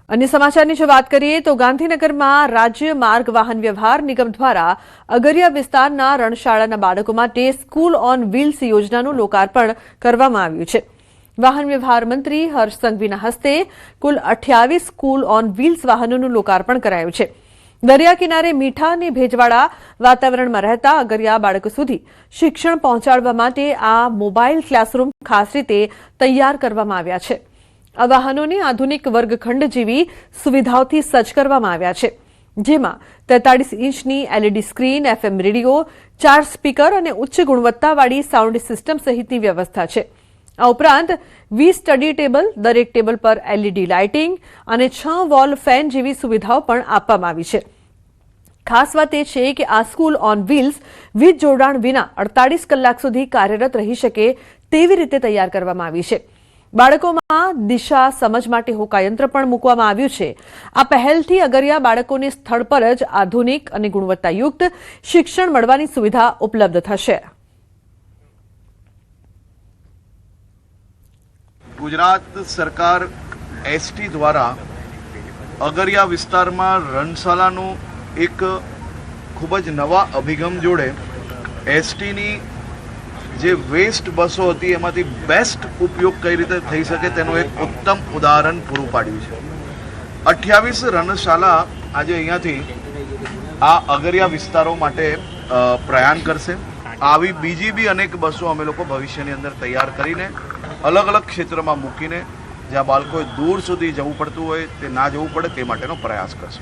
अन्य समाचारनी जो बात करिए तो गांधीनगરમાં राज्य मार्ग वाहन व्यवहार निगम द्वारा અગરિયા વિસ્તારના રણશાળાના બાળકો માટે સ્કૂલ ઓન વ્હીલ્સ યોજનાનું લોકાર્પણ કરવામાં આવ્યું છે। વાહન વ્યવહાર મંત્રી હર્ષ સંઘવીના હસ્તે કુલ 28 સ્કૂલ ઓન વ્હીલ્સ વાહનોનું લોકાર્પણ કરાયું છે। દરિયા કિનારે મીઠા અને ભેજવાળા વાતાવરણમાં રહેતા અગરિયા બાળકો સુધી શિક્ષણ પહોંચાડવા માટે આ મોબાઈલ ક્લાસરૂમ ખાસ રીતે તૈયાર કરવામાં આવ્યા છે। આ વાહનોને આધુનિક વર્ગખંડ જેવી સુવિધાઓથી સજ્જ કરવામાં આવ્યા છે, જેમાં 43 ઇંચની LED screen, FM radio, 4 speaker અને ઉચ્ચ ગુણવત્તાવાળી સાઉન્ડ સિસ્ટમ સહિતની વ્યવસ્થા છે। આ ઉપરાંત 20 સ્ટડી ટેબલ, દરેક ટેબલ પર એલઈડી લાઇટિંગ અને 6 વોલ ફેન જેવી સુવિધાઓ પણ આપવામાં આવી છે। ખાસ વાત એ છે કે આ સ્કૂલ ઓન વ્હીલ્સ વીજ જોડાણ વિના 48 કલાક સુધી કાર્યરત રહી શકે તેવી રીતે તૈયાર કરવામાં આવી છે। બાળકોમાં દિશા સમજ માટે હોકાયંત્ર પણ મૂકવામાં આવ્યું છે। આ પહેલથી અગરિયા બાળકોને સ્થળ પર જ આધુનિક અને ગુણવત્તાયુક્ત શિક્ષણ મળવાની સુવિધા ઉપલબ્ધ થશે। गुजरात सरकार एसटी द्वारा अगरिया विस्तार में रणशालानु एक खूब ज नवा अभिगम जोड़े एसटी नी जे वेस्ट बसों हती एमांथी बेस्ट उपयोग कई रीते थई शके तेनुं एक उत्तम उदाहरण पूरुं पाड्युं छे। 28 रणशाला आज अहींयाथी आ अगरिया विस्तारों माटे प्रयाण करशे। आवी बीजी बी अनेक बसों अमे लोको भविष्यनी अंदर तैयार करीने अलग अलग क्षेत्र में मूकीने ज्यां बाळकोए दूर सुधी जवुं पड़तुं होय ते ना जवुं पड़े ते माटेनो प्रयास करशे।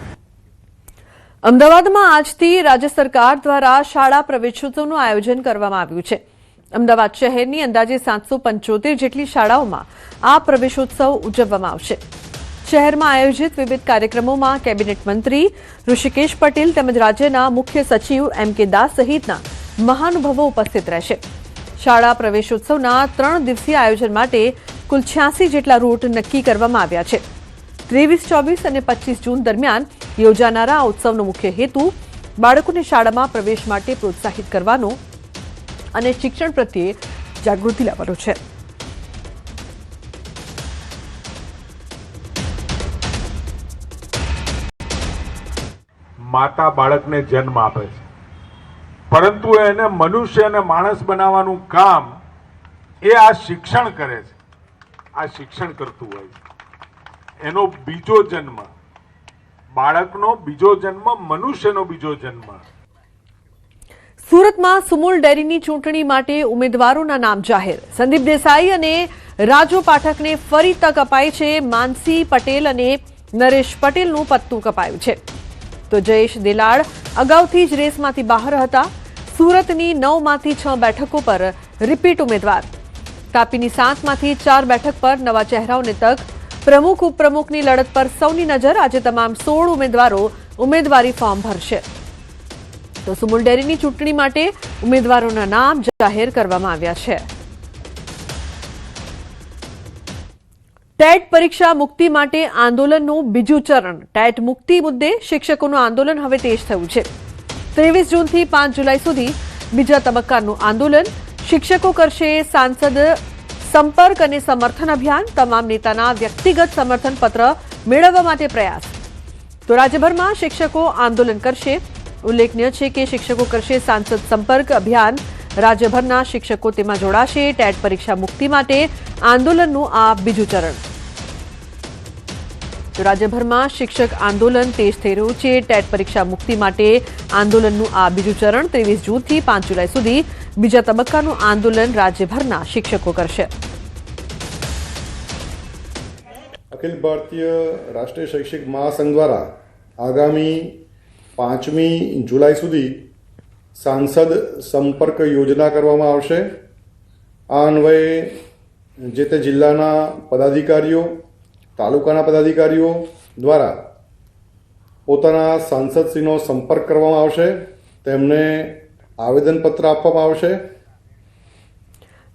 અમદાવાદમાં આજથી રાજ્ય સરકાર દ્વારા શાળા પ્રવેશોત્સવનું આયોજન કરવામાં આવ્યું છે। અમદાવાદ શહેરની અંદાજે 775 જેટલી શાળાઓમાં આ પ્રવેશોત્સવ ઉજવવામાં આવશે। શહેરમાં આયોજિત વિવિધ કાર્યક્રમોમાં કેબિનેટ મંત્રી ઋષિકેશ પટેલ તેમજ રાજ્યના મુખ્ય સચિવ એમ.કે. દાસ સહિતના મહાનુભાવો ઉપસ્થિત રહેશે। શાળા પ્રવેશોત્સવના 3 દિવસીય આયોજન માટે કુલ 86 જેટલા રૂટ નક્કી કરવામાં આવ્યા છે। 23, 24 અને 25 જૂન દરમિયાન યોજાનારા આ ઉત્સવનો મુખ્ય હેતુ બાળકોને શાળામાં પ્રવેશ માટે પ્રોત્સાહિત કરવાનો અને શિક્ષણ પ્રત્યે જાગૃતિ લાવવાનો છે। માતા બાળકને જન્મ આપે છે, પરંતુ એને મનુષ્ય અને માણસ બનાવવાનું કામ એ આ શિક્ષણ કરે છે। આ શિક્ષણ કરતું હોય છે। એનો બીજો જન્મ, બાળકનો બીજો જન્મ, મનુષ્યનો બીજો જન્મ। સુરતમાં સુમુલ ડેરીની ચૂંટણી માટે ઉમેદવારોના નામ જાહેર। સંદીપ દેસાઈ અને રાજુ પાઠકને ફરી તક અપાઈ છે। માનસી પટેલ અને નરેશ પટેલનું પત્તું કપાયું છે, તો જયેશ દેલાડ અગાઉથી જ રેસમાંથી બહાર હતા। સુરતની 9માંથી 6 બેઠકો પર રિપીટ ઉમેદવાર। તાપીની 7માંથી 4 બેઠક પર નવા ચહેરાઓને તક। પ્રમુખ ઉપપ્રમુખની લડત પર સૌની નજર। આજે તમામ 16 ઉમેદવારો ઉમેદવારી ફોર્મ ભરશે। તો સુમુલ ડેરીની ચૂંટણી માટે ઉમેદવારોના નામ જાહેર કરવામાં આવ્યા છે। ટેટ પરીક્ષા મુક્તિ માટે આંદોલનનું બીજું ચરણ। ટેટ મુક્તિ મુદ્દે શિક્ષકોનું આંદોલન હવે તેજ થયું છે। 23 જૂનથી 5 જુલાઈ સુધી બીજા તબક્કાનું આંદોલન। શિક્ષકો કરશે સાંસદ સંપર્ક અને સમર્થન અભિયાન। તમામ નેતાના વ્યક્તિગત સમર્થન પત્ર મેળવવા માટે પ્રયાસ। તો રાજ્યભરમાં શિક્ષકો આંદોલન કરશે। ઉલ્લેખનીય છે કે શિક્ષકો કરશે સાંસદ સંપર્ક અભિયાન। રાજ્યભરના શિક્ષકો તેમાં જોડાશે। ટેટ પરીક્ષા મુક્તિ માટે આંદોલનનું આ બીજું ચરણ। તો રાજ્યભરમાં શિક્ષક આંદોલન તેજ થઈ રહ્યું છે। ટેટ પરીક્ષા મુક્તિ માટે આંદોલનનું આ બીજું ચરણ। 23 જૂનથી 5 જુલાઈ સુધી બીજા તબક્કાનું આંદોલન રાજ્યભરના શિક્ષકો કરશે। અખિલ ભારતીય રાષ્ટ્રીય શૈક્ષિક મહાસંઘ દ્વારા આગામી 5મી જુલાઈ સુધી સાંસદ સંપર્ક યોજના કરવામાં આવશે। આ અન્વયે જે તે જિલ્લાના પદાધિકારીઓ, તાલુકાના પદાધિકારીઓ દ્વારા પોતાના સાંસદશ્રીનો સંપર્ક કરવામાં આવશે। તેમને આવેદનપત્ર આપવામાં આવશે।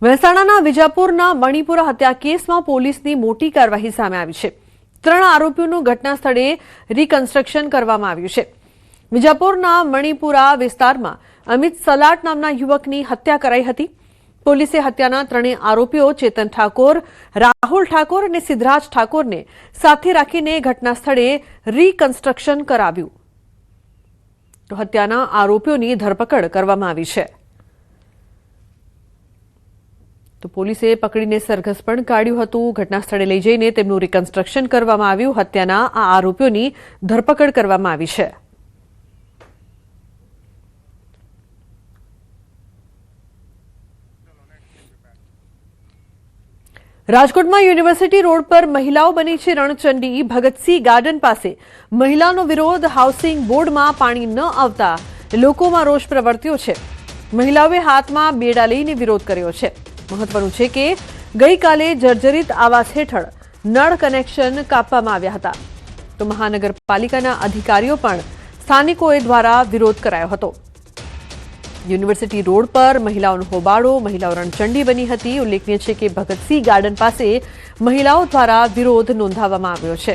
મહેસાણાના વિજાપુરના મણિપુરા હત્યા કેસમાં પોલીસની મોટી કાર્યવાહી સામે આવી છે। 3 આરોપીઓનું ઘટના સ્થળે રિકન્સ્ટ્રક્શન કરવામાં આવ્યું છે। વિજાપુરના મણિપુરા વિસ્તારમાં અમિત સલાટ નામના યુવકની હત્યા કરાઈ હતી। પોલીસે હત્યાના ત્રણેય આરોપીઓ ચેતન ઠાકોર, રાહુલ ઠાકોર અને સિદ્ધરાજ ઠાકોરને સાથે રાખીને ઘટના સ્થળે રીકન્સ્ટ્રક્શન કરાવ્યું. તો હત્યાના આરોપીઓની ધરપકડ કરવામાં આવી છે. તો પોલીસે પકડીને સરઘસ પણ કાઢ્યું હતું. ઘટના સ્થળે લઈ જઈને તેમનું રીકન્સ્ટ્રક્શન કરવામાં આવ્યું. હત્યાના આ આરોપીઓની ધરપકડ કરવામાં આવી છે. રાજકોટમાં યુનિવર્સિટી રોડ પર મહિલાઓ બની છે રણચંડી. ભગતસિંહ ગાર્ડન પાસે મહિલાનો વિરોધ. હાઉસિંગ બોર્ડમાં પાણી ન આવતા લોકોમાં રોષ પ્રવર્ત્યો છે. મહિલાઓએ હાથમાં બેડા લઈને વિરોધ કર્યો છે. મહત્વનું છે કે ગઈકાલે જર્જરિત આવાસ હેઠળ નળ કનેક્શન કાપવામાં આવ્યા હતા. તો મહાનગરપાલિકાના અધિકારીઓ પણ સ્થાનિકોએ દ્વારા વિરોધ કરાયો હતો. યુનિવર્સિટી રોડ પર મહિલાઓનો હોબાળો. મહિલાઓ રણચંડી બની હતી. ઉલ્લેખનીય છે કે ભગતસિંહ ગાર્ડન પાસે મહિલાઓ દ્વારા વિરોધ નોંધાવવામાં આવ્યો છે.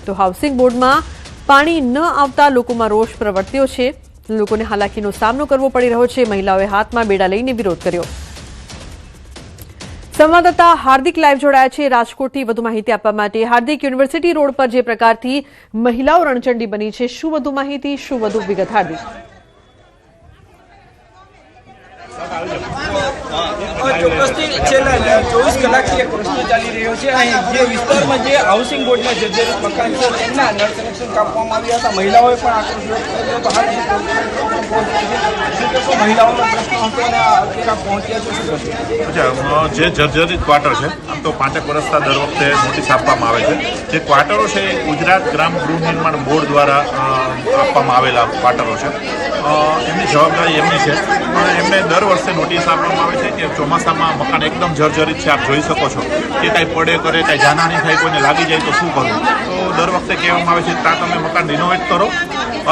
તો હાઉસિંગ બોર્ડમાં પાણી ન આવતા લોકોમાં રોષ પ્રવર્ત્યો છે. લોકોને હાલાકીનો સામનો કરવો પડી રહ્યો છે. મહિલાઓએ હાથમાં બેડા લઈને વિરોધ કર્યો. સંવાદદાતા હાર્દિક લાઈવ જોડાયા છે રાજકોટથી વધુ માહિતી આપવા માટે. હાર્દિક, યુનિવર્સિટી રોડ પર જે પ્રકારથી મહિલાઓ રણચંડી બની છે, શું વધુ માહિતી, શું વધુ વિગત? હાર્દિક, ચોક્કસથી છેલ્લા 24 કલાકથી એક પ્રશ્ન ચાલી રહ્યો છે. અહીં જે વિસ્તારમાં જે હાઉસિંગ બોર્ડના જર્જરિત મકાન છે તેમના નળ કનેક્શન કાપવામાં આવ્યા હતા. મહિલાઓએ પણ આક્રોશ વ્યક્ત કર્યો હતો. મહિલાઓનો પ્રશ્ન હતો અને અત્યારે પહોંચ્યા છે. જે જર્જરિત ક્વાર્ટર છે, આમ તો 5 વર્ષથી દર વખતે નોટિસ આપવામાં આવે છે. જે ક્વાર્ટરો છે એ ગુજરાત ગ્રામ ગૃહ નિર્માણ બોર્ડ દ્વારા આપવામાં આવેલા ક્વાર્ટરો છે. એમની જવાબદારી એમની છે, પણ એમને દર વર્ષે નોટિસ આપવામાં આવે છે કે ચોમાસામાં મકાન એકદમ જર્જરિત છે, આપ જોઈ શકો છો કે કાંઈ પડે કરે, કાંઈ જાનહાની થાય, કોઈને લાગી જાય તો શું કરવું. તો દર વખતે કહેવામાં આવે છે કે તમે મકાન રિનોવેટ કરો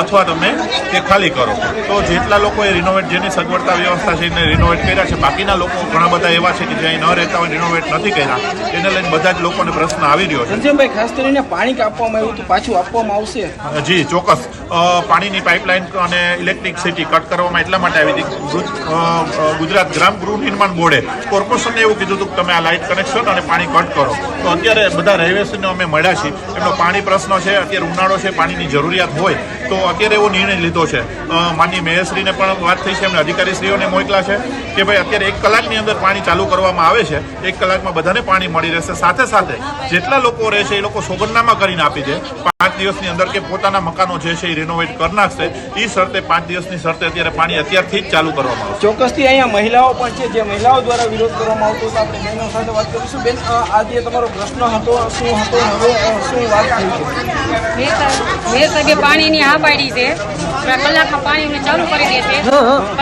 અથવા તમે કે ખાલી કરો. તો જેટલા લોકોએ રિનોવેટ, જેની સગવડતા વ્યવસ્થા છે એને રિનોવેટ કર્યા છે. બાકીના લોકો ઘણા બધા એવા છે કે જ્યાં ન રહેતા હોય, રિનોવેટ નથી કર્યા. એને લઈને બધા જ લોકોને પ્રશ્ન આવી રહ્યો છે. સંજયભાઈ, ખાસ કરીને પાણી કાપવામાં આવ્યું તો પાછું આપવામાં આવશે? જી ચોક્કસ. પાણીની પાઇપલાઇન અને ઇલેક્ટ્રિસિટી કટ કરવામાં એટલા માટે આવી હતી. ગુજરાત ગ્રામ ગૃહ નિર્માણ બોર્ડે કોર્પોરેશનને એવું કીધું હતું કે તમે આ લાઇટ કનેક્શન અને પાણી કટ કરો. તો અત્યારે બધા રહેવાસીઓને અમે મળ્યા છીએ. એમનો પાણી પ્રશ્ન છે, અત્યારે ઉનાળો છે, પાણીની જરૂરિયાત હોય તો અત્યારે એવો નિર્ણય લીધો છે. માનની મેયરશ્રીને પણ વાત થઈ છે, એમને અધિકારીશ્રીઓને મોકલા છે કે ભાઈ અત્યારે 1 કલાકની અંદર પાણી ચાલુ કરવામાં આવે છે. 1 કલાકમાં બધાને પાણી મળી રહેશે. સાથે સાથે જેટલા લોકો રહે છે એ લોકો સોગંદનામા કરીને આપી દે 5 દિવસની અંદર કે પોતાના મકાનો જે છે એ રિનોવેટ કરી નાખશે. એ શરતે 5 દિવસની શરતે અત્યારે પાણી અત્યારથી જ ચાલુ કરવામાં આવશે. ચોક્કસથી અહીંયા મહિલાઓ પણ છે, જે મહિલાઓ દ્વારા વિરોધ કરવામાં આવતો હતો. આપણે બહેનો સાથે વાત કરીશું. બેન, આજે તમારો પ્રશ્ન હતો, શું હતો, હવે શું વાત થઈ છે? મેં સાહેબે પાણીની હા પાડી છે. કલાકમાં પાણી અમને ચાલુ કરી દે છે.